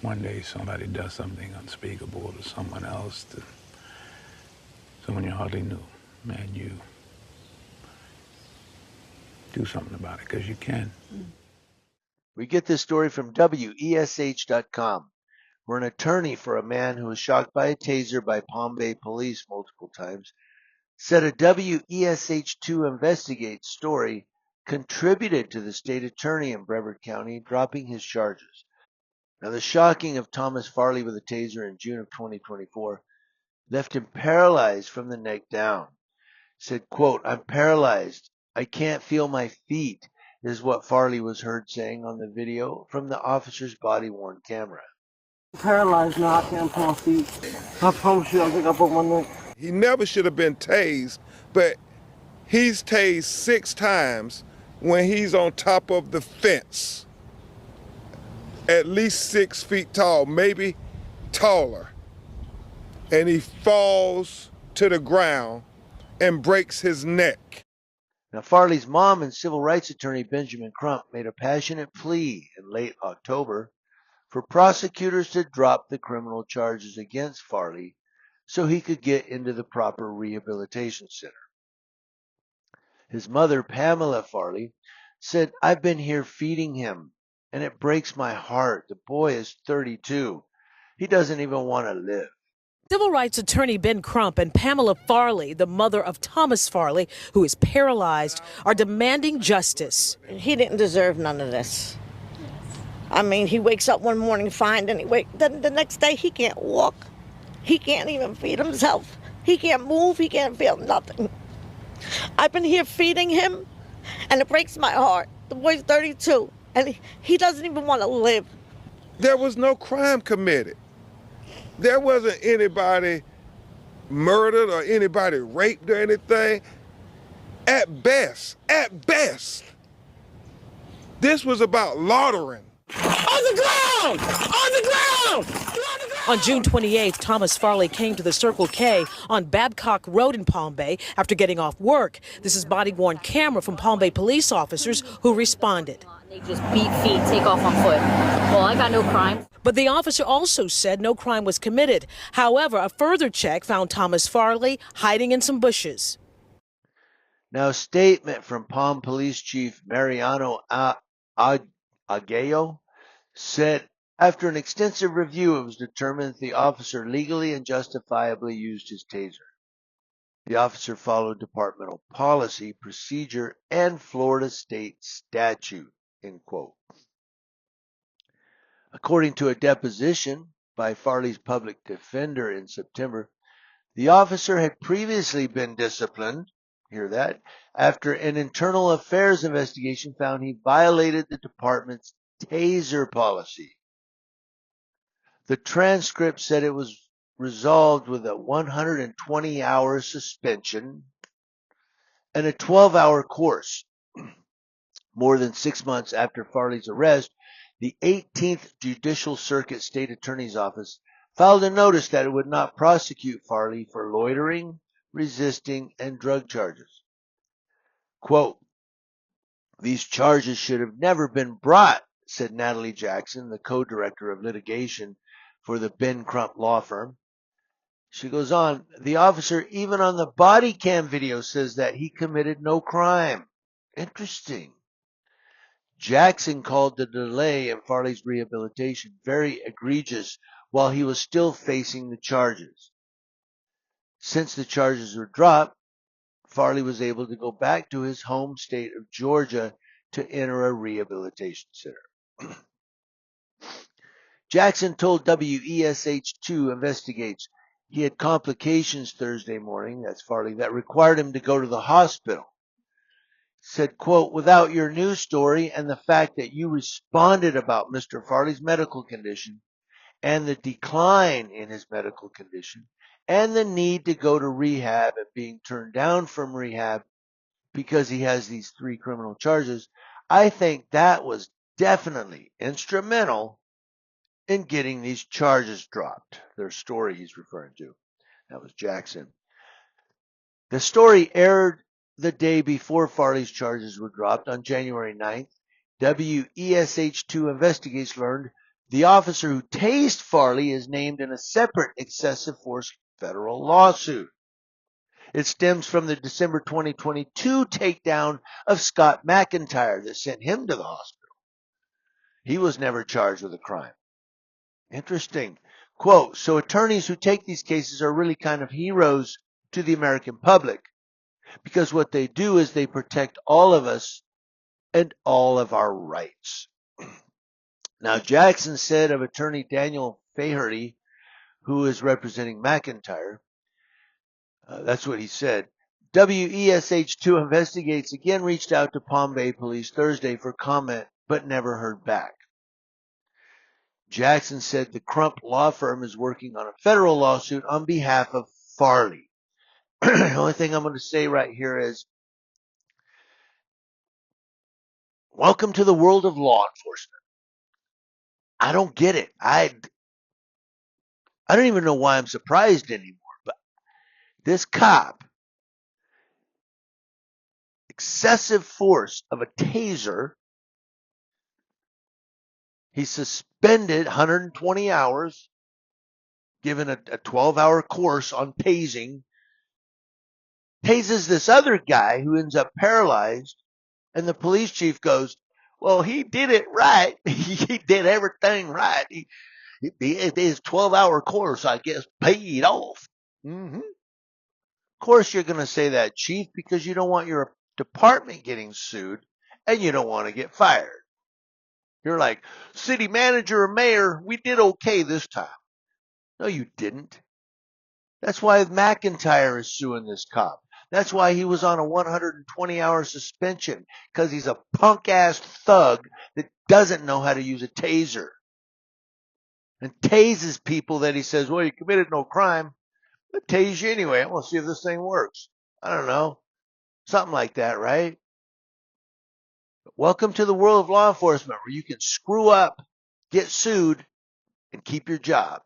one day somebody does something unspeakable to someone else, to someone you hardly knew, and you do something about it, because you can. We get this story from WESH.com, where an attorney for a man who was shocked by a taser by Palm Bay police multiple times said a WESH2 Investigate story contributed to the state attorney in Brevard County dropping his charges. Now, the shocking of Thomas Farley with a taser in June of 2024 left him paralyzed from the neck down. Said, quote, "I'm paralyzed. I can't feel my feet," is what Farley was heard saying on the video from the officer's body-worn camera. Paralyzed now, I can't put my feet. I promise you, I think I broke my neck. He never should have been tased, but he's tased 6 times when he's on top of the fence, at least 6 feet tall, maybe taller. And he falls to the ground and breaks his neck. Now, Farley's mom and civil rights attorney Benjamin Crump made a passionate plea in late October for prosecutors to drop the criminal charges against Farley so he could get into the proper rehabilitation center. His mother, Pamela Farley, said, "I've been here feeding him, and it breaks my heart. The boy is 32. He doesn't even want to live." Civil rights attorney Ben Crump and Pamela Farley, the mother of Thomas Farley, who is paralyzed, are demanding justice. He didn't deserve none of this. I mean, he wakes up one morning fine, and then the next day he can't walk. He can't even feed himself. He can't move. He can't feel nothing. I've been here feeding him, and it breaks my heart. The boy's 32, and he doesn't even want to live. There was no crime committed. There wasn't anybody murdered or anybody raped or anything. At best, this was about laundering. On the ground! On the ground! On June 28th, Thomas Farley came to the Circle K on Babcock Road in Palm Bay after getting off work. This is body-worn camera from Palm Bay police officers who responded. They just beat feet, take off on foot. Well, I got no crime. But the officer also said no crime was committed. However, a further check found Thomas Farley hiding in some bushes. Now, a statement from Palm Police Chief Mariano Aguayo said, after an extensive review, it was determined that the officer legally and justifiably used his taser. The officer followed departmental policy, procedure, and Florida state statute, end quote. According to a deposition by Farley's public defender in September, the officer had previously been disciplined, hear that, after an internal affairs investigation found he violated the department's taser policy. The transcript said it was resolved with a 120-hour suspension and a 12-hour course. More than 6 months after Farley's arrest, the 18th Judicial Circuit State Attorney's Office filed a notice that it would not prosecute Farley for loitering, resisting, and drug charges. Quote, "These charges should have never been brought," said Natalie Jackson, the co-director of litigation for the Ben Crump law firm. She goes on, "The officer, even on the body cam video, says that he committed no crime." Interesting. Jackson called the delay in Farley's rehabilitation very egregious while he was still facing the charges. Since the charges were dropped, Farley was able to go back to his home state of Georgia to enter a rehabilitation center. Jackson told WESH2 Investigates he had complications Thursday morning, that's Farley, that required him to go to the hospital. Said, quote, "Without your news story and the fact that you responded about Mr. Farley's medical condition and the decline in his medical condition and the need to go to rehab and being turned down from rehab because he has these 3 criminal charges, I think that was definitely instrumental in getting these charges dropped." Their story he's referring to. That was Jackson. The story aired the day before Farley's charges were dropped on January 9th. WESH2 Investigates learned The officer who tased Farley is named in a separate excessive force federal lawsuit. It stems from the December 2022 takedown of Scott McIntyre that sent him to the hospital. He was never charged with a crime. Interesting. Quote, so attorneys who take these cases are really kind of heroes to the American public, because what they do is they protect all of us and all of our rights. Now, Jackson said of attorney Daniel Faherty, who is representing McIntyre, that's what he said. WESH2 Investigates again reached out to Palm Bay Police Thursday for comment, but never heard back. Jackson said the Crump law firm is working on a federal lawsuit on behalf of Farley. The only thing I'm going to say right here is, welcome to the world of law enforcement. I don't get it. I don't even know why I'm surprised anymore, but this cop, excessive force of a taser, he's suspended 120 hours, given a 12-hour course on tasing, tases this other guy who ends up paralyzed, and the police chief goes, well, he did it right. He did everything right. His 12-hour course, I guess, paid off. Mm-hmm. Of course you're going to say that, Chief, because you don't want your department getting sued and you don't want to get fired. You're like, city manager or mayor, we did okay this time. No, you didn't. That's why McIntyre is suing this cop. That's why he was on a 120-hour suspension, because he's a punk-ass thug that doesn't know how to use a taser and tases people that he says, well, you committed no crime. But tase you anyway. I want to see if this thing works. I don't know. Something like that, right? Welcome to the world of law enforcement, where you can screw up, get sued, and keep your job.